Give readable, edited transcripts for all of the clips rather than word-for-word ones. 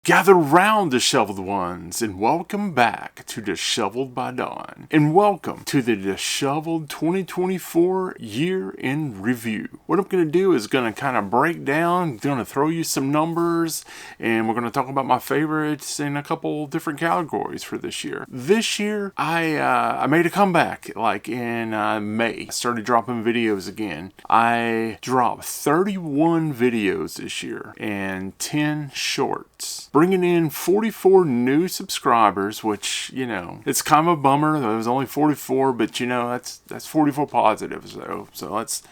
Gather round, disheveled ones, and welcome back to Disheveled by Dawn. And welcome to the Disheveled 2024 Year in Review. What I'm going to do is going to kind of break down, going to throw you some numbers, and we're going to talk about my favorites in a couple different categories for this year. This year, I made a comeback, like in May. I started dropping videos again. I dropped 31 videos this year and 10 shorts, bringing in 44 new subscribers, which, you know, it's kind of a bummer. There was only 44, but, you know, that's 44 positives, though. So let's,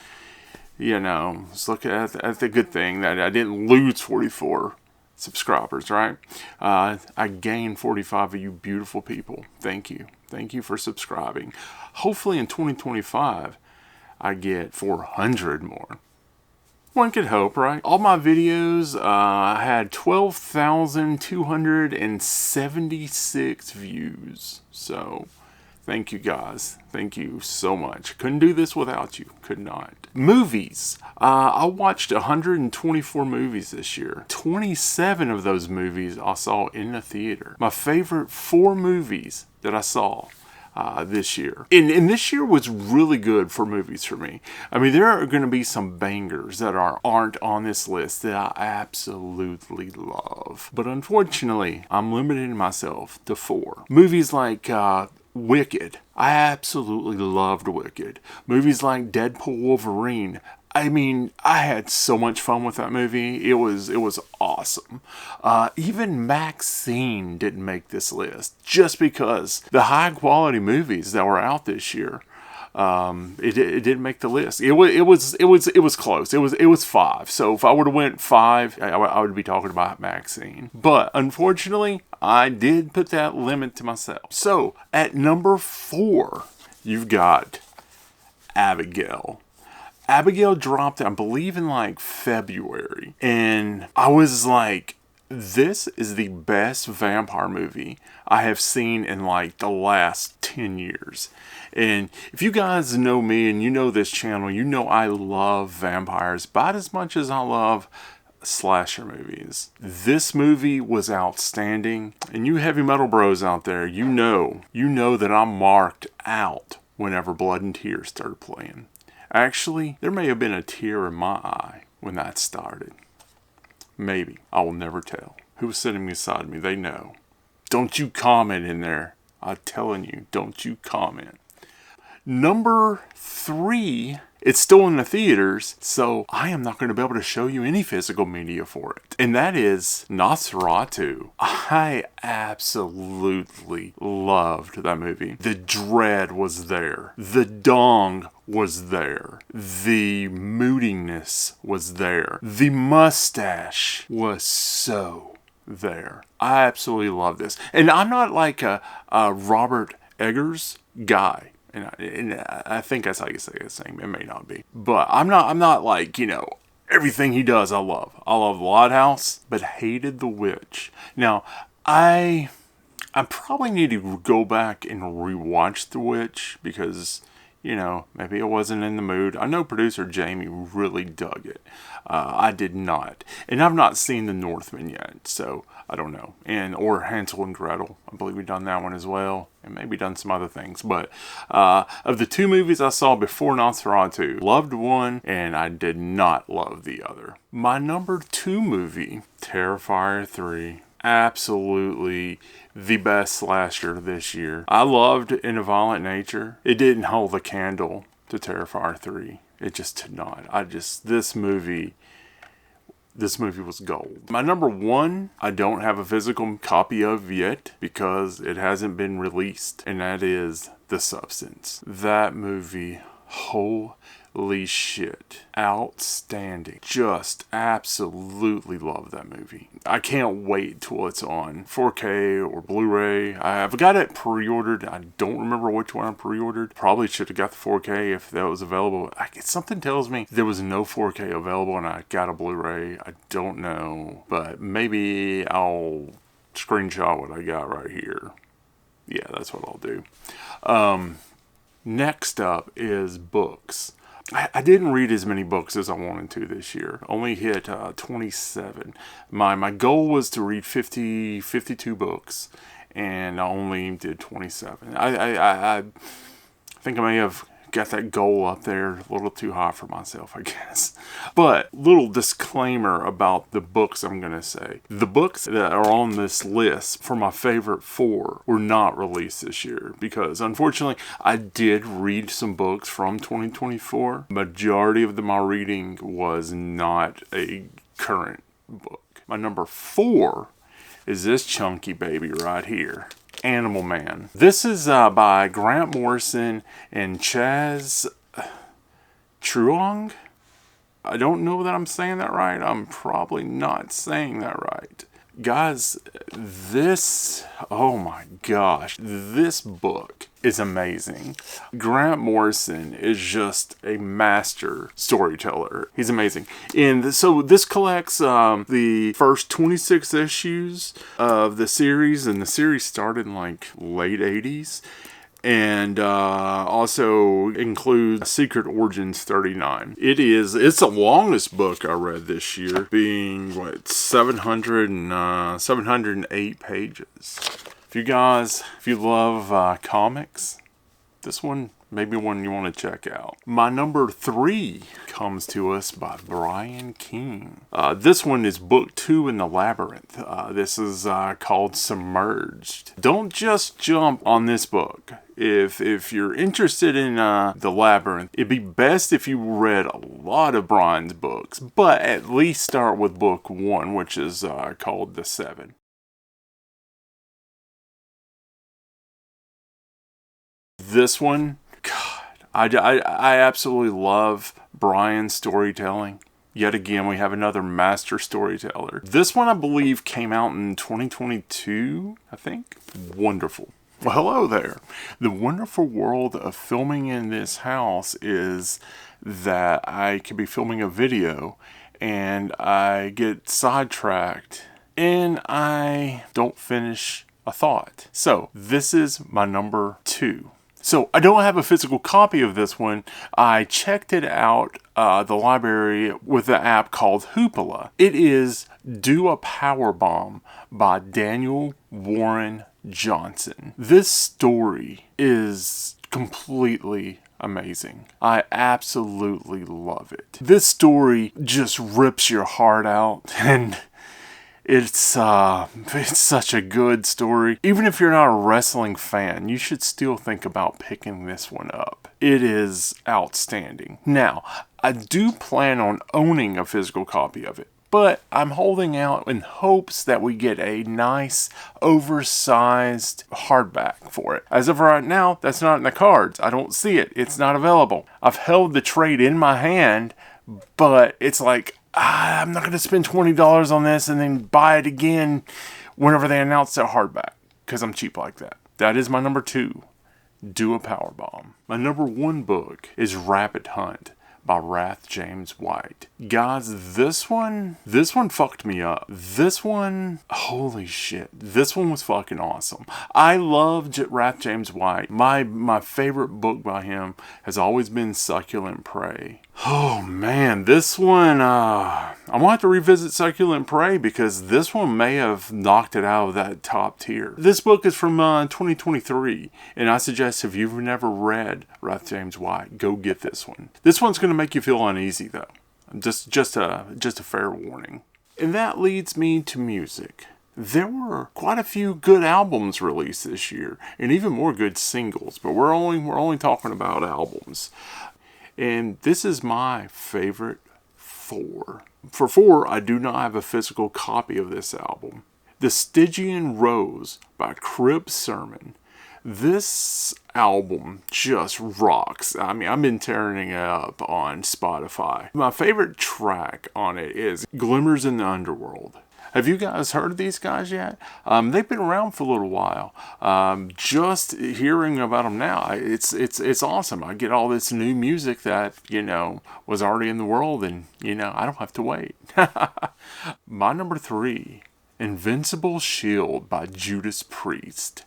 you know, let's look at the good thing that I didn't lose 44 subscribers, right? I gained 45 of you beautiful people. Thank you. Thank you for subscribing. Hopefully in 2025, I get 400 more. One could hope, right? All my videos, I had 12,276 views. So, thank you guys. Thank you so much. Couldn't do this without you. Could not. Movies. I watched 124 movies this year. 27 of those movies I saw in the theater. My favorite 4 movies that I saw this year. And this year was really good for movies for me. I mean, there are going to be some bangers that aren't on this list that I absolutely love. But unfortunately, I'm limiting myself to 4. Movies like Wicked. I absolutely loved Wicked. Movies like Deadpool Wolverine. I mean, I had so much fun with that movie. It was awesome. Even Maxine didn't make this list just because the high quality movies that were out this year. It didn't make the list. It was close. It was 5. So if I would have went 5, I would be talking about Maxine. But unfortunately, I did put that limit to myself. So at number 4, you've got Abigail. Abigail dropped, I believe, in like February. And I was like, this is the best vampire movie I have seen in like the last 10 years. And if you guys know me and you know this channel, you know I love vampires about as much as I love slasher movies. This movie was outstanding. And you heavy metal bros out there, you know that I'm marked out whenever Blood and Tears started playing. Actually, there may have been a tear in my eye when that started. Maybe. I will never tell. Who was sitting beside me? They know. Don't you comment in there. I'm telling you, don't you comment. Number 3, it's still in the theaters, so I am not going to be able to show you any physical media for it. And that is Nosferatu. I absolutely loved that movie. The dread was there. The dong was there. The moodiness was there. The mustache was so there. I absolutely love this. And I'm not like a Robert Eggers guy. And I think that's how you say his name. It may not be. But I'm not like, you know, everything he does I love. I love The Lighthouse, but hated The Witch. Now, I probably need to go back and rewatch The Witch because, you know, maybe I wasn't in the mood. I know producer Jamie really dug it. I did not. And I've not seen The Northman yet, so I don't know. Or Hansel and Gretel. I believe we've done that one as well. And maybe done some other things. But of the 2 movies I saw before Nosferatu, loved one and I did not love the other. My number 2 movie, Terrifier 3. Absolutely the best slasher this year. I loved In a Violent Nature. It didn't hold a candle to Terrifier 3. It just did not. This movie was gold. My number 1, I don't have a physical copy of yet because it hasn't been released, and that is The Substance. That movie, holy shit. Outstanding. Just absolutely love that movie. I can't wait till it's on 4K or Blu-ray. I've got it pre-ordered. I don't remember which one I pre-ordered. Probably should have got the 4K if that was available. Something tells me there was no 4K available and I got a Blu-ray. I don't know. But maybe I'll screenshot what I got right here. Yeah, that's what I'll do. Next up is books. I didn't read as many books as I wanted to this year. Only hit 27. My goal was to read 52 books, and I only did 27. I think I may have got that goal up there a little too high for myself, I guess. But little disclaimer about the books I'm going to say. The books that are on this list for my favorite 4 were not released this year because unfortunately I did read some books from 2024. Majority of my reading was not a current book. My number 4 is this chunky baby right here. Animal Man. This is by Grant Morrison and Chaz Truong. I don't know that I'm saying that right. I'm probably not saying that right. Guys, oh my gosh, this book is amazing. Grant Morrison is just a master storyteller. He's amazing. And so this collects the first 26 issues of the series, and the series started in like late 80s. And also includes Secret Origins 39. It's the longest book I read this year, being 708 pages. If you love comics, this one may be one you want to check out. My number 3 comes to us by Brian King. This one is book 2 in the Labyrinth. This is called Submerged. Don't just jump on this book. If you're interested in the Labyrinth, it'd be best if you read a lot of Brian's books, but at least start with book 1, which is called The Seven. This one, God, I absolutely love Brian's storytelling. Yet again, we have another master storyteller. This one, I believe, came out in 2022, I think. Wonderful. Well, hello there. The wonderful world of filming in this house is that I could be filming a video and I get sidetracked and I don't finish a thought. So this is my number 2. So I don't have a physical copy of this one. I checked it out the library with the app called Hoopla. It is Do a Powerbomb by Daniel Warren Johnson. This story is completely amazing. I absolutely love it. This story just rips your heart out, and it's such a good story. Even if you're not a wrestling fan, you should still think about picking this one up. It is outstanding. Now, I do plan on owning a physical copy of it, but I'm holding out in hopes that we get a nice, oversized hardback for it. As of right now, that's not in the cards. I don't see it. It's not available. I've held the trade in my hand, but it's like, I'm not going to spend $20 on this and then buy it again whenever they announce that hardback, because I'm cheap like that. That is my number 2, Do a Powerbomb. My number 1 book is Rabbit Hunt by Wrath James White. Guys, this one fucked me up. This one, holy shit. This one was fucking awesome. I loved Wrath James White. My favorite book by him has always been Succulent Prey. Oh man, this one, I'm gonna have to revisit Succulent Prey because this one may have knocked it out of that top tier. This book is from 2023, and I suggest if you've never read Wrath James White, go get this one. This one's gonna make you feel uneasy though. Just a fair warning. And that leads me to music. There were quite a few good albums released this year, and even more good singles, but we're only talking about albums. And this is my favorite 4. For 4, I do not have a physical copy of this album. The Stygian Rose by Crib Sermon. This album just rocks. I mean, I've been tearing it up on Spotify. My favorite track on it is Glimmers in the Underworld. Have you guys heard of these guys yet? They've been around for a little while. Just hearing about them now, it's awesome. I get all this new music that, was already in the world, and, I don't have to wait. My number 3, Invincible Shield by Judas Priest.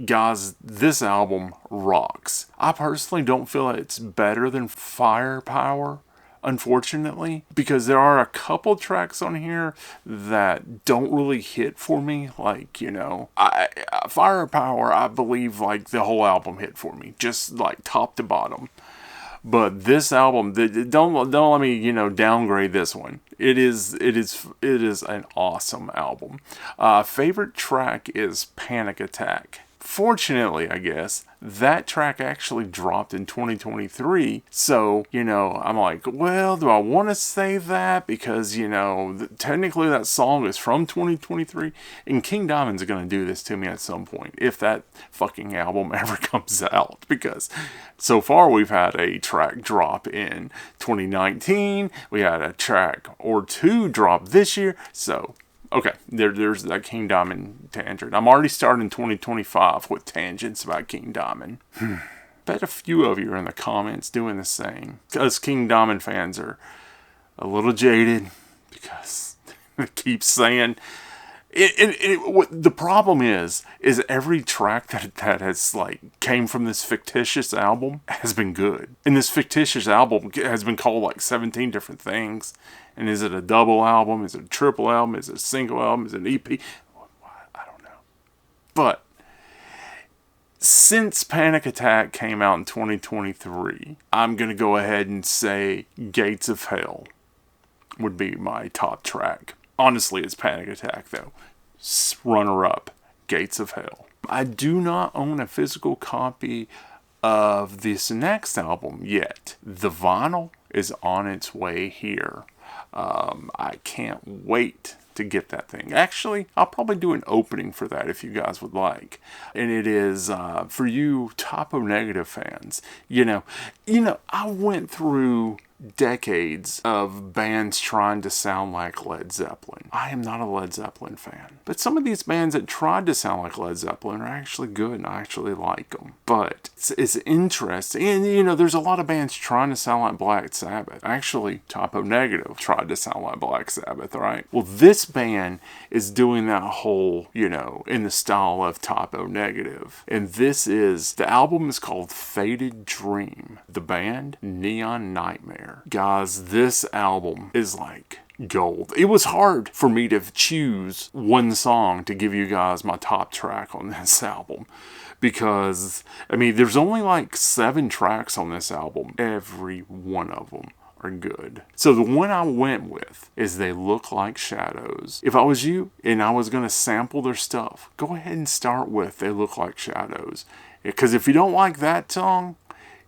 Guys, this album rocks. I personally don't feel it's better than Firepower, unfortunately, because there are a couple tracks on here that don't really hit for me. Like, Firepower, I believe, like, the whole album hit for me, just like top to bottom. But this album, don't let me downgrade this one. It is an awesome album. Favorite track is Panic Attack. Fortunately, I guess, that track actually dropped in 2023. So, I'm like, well, do I want to say that? Because, technically that song is from 2023. And King Diamond's going to do this to me at some point, if that fucking album ever comes out. Because so far we've had a track drop in 2019. We had a track or two drop this year. So, okay, there's that King Diamond tangent. I'm already starting 2025 with tangents about King Diamond. Bet a few of you are in the comments doing the same. Us King Diamond fans are a little jaded because they keep saying... the problem is every track that has came from this fictitious album has been good. And this fictitious album has been called 17 different things. And is it a double album? Is it a triple album? Is it a single album? Is it an EP? I don't know. But since Panic Attack came out in 2023, I'm going to go ahead and say Gates of Hell would be my top track. Honestly, it's Panic Attack, though. Runner up, Gates of Hell. I do not own a physical copy of this next album yet. The vinyl is on its way here. I can't wait to get that thing. Actually, I'll probably do an opening for that if you guys would like. And it is for you Type O Negative fans. I went through decades of bands trying to sound like Led Zeppelin. I am not a Led Zeppelin fan. But some of these bands that tried to sound like Led Zeppelin are actually good and I actually like them. But it's interesting. And, there's a lot of bands trying to sound like Black Sabbath. Actually, Type O Negative tried to sound like Black Sabbath, right? Well, this band is doing that whole, in the style of Type O Negative. And the album is called Faded Dream. The band, Neon Nightmare. Guys, this album is like gold. It was hard for me to choose one song to give you guys my top track on this album. Because, there's only 7 tracks on this album. Every one of them are good. So the one I went with is They Look Like Shadows. If I was you and I was going to sample their stuff, go ahead and start with They Look Like Shadows. Because if you don't like that song,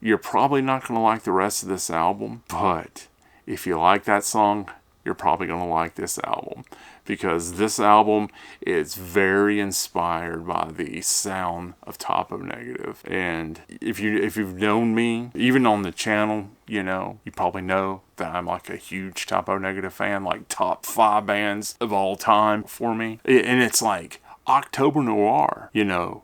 you're probably not going to like the rest of this album. But if you like that song, you're probably going to like this album. Because this album is very inspired by the sound of Type O Negative. And if you've known me, even on the channel, you probably know that I'm a huge Type O Negative fan. Top 5 bands of all time for me. And it's October Noir,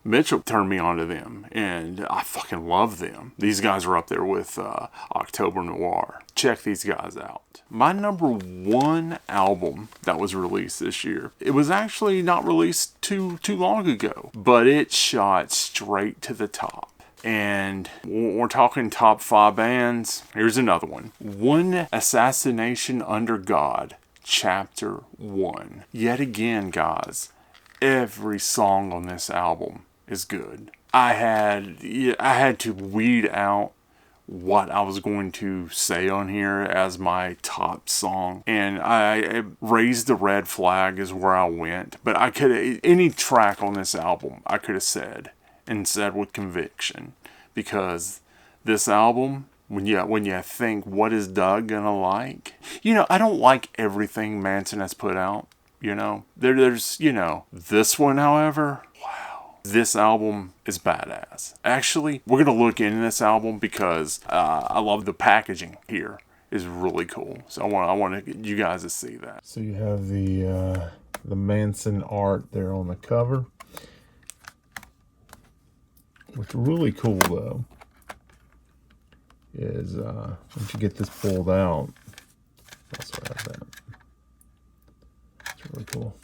Mitchell turned me on to them, and I fucking love them. These guys are up there with October Noir. Check these guys out. My number 1 album that was released this year, it was actually not released too long ago, but it shot straight to the top. And we're talking top 5 bands. Here's another one. One Assassination Under God, Chapter 1. Yet again, guys, every song on this album is good. I had to weed out what I was going to say on here as my top song, and I Raised the Red Flag is where I went. But any track on this album I could have said with conviction, because this album, when you think, what is Doug gonna like? I don't like everything Manson has put out. There's this one, however, wow, this album is badass. Actually, we're going to look into this album because I love the packaging here is really cool. So I want you guys to see that. So you have the Manson art there on the cover. What's really cool, though, is once you get this pulled out, also have that. Really cool.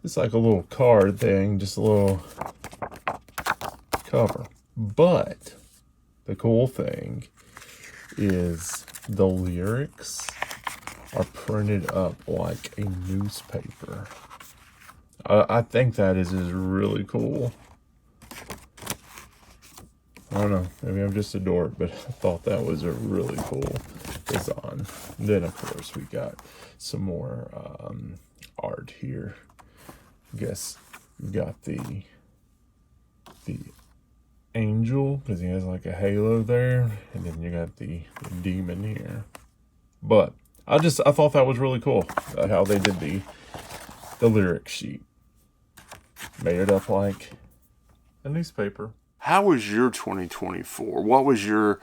It's like a little card thing, just a little cover. But the cool thing is the lyrics are printed up like a newspaper. I think that is really cool. I don't know, maybe I'm just a dork, but I thought that was a really cool design. Then, of course, we got some more art here. I guess we got the angel, because he has like a halo there, and then you got the demon here. But I thought that was really cool, how they did the lyric sheet. Made it up like a newspaper. How was your 2024? What was your,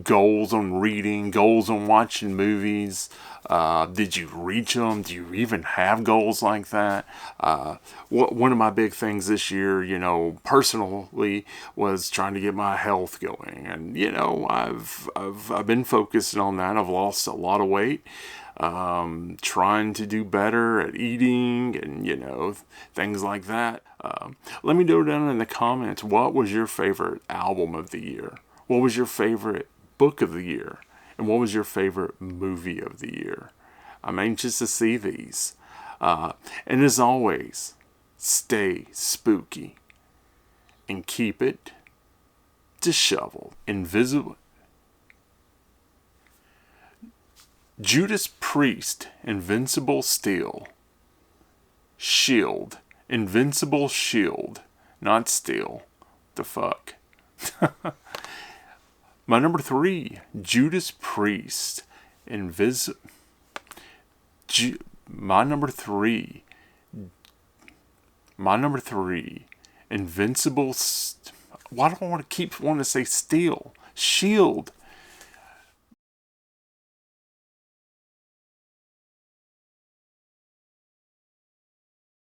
goals on reading, goals on watching movies? Did you reach them? Do you even have goals like that? One of my big things this year, personally, was trying to get my health going, and I've been focusing on that. I've lost a lot of weight. Trying to do better at eating and, things like that. Let me know down in the comments, what was your favorite album of the year? What was your favorite book of the year? And what was your favorite movie of the year? I'm anxious to see these. And as always, stay spooky and keep it disheveled. Invisible. Judas Priest, Invincible Steel. Shield. Invincible Shield. Not Steel. The fuck. My number 3, Judas Priest. My number 3. Invincible. Why do I want to keep wanting to say Steel? Shield.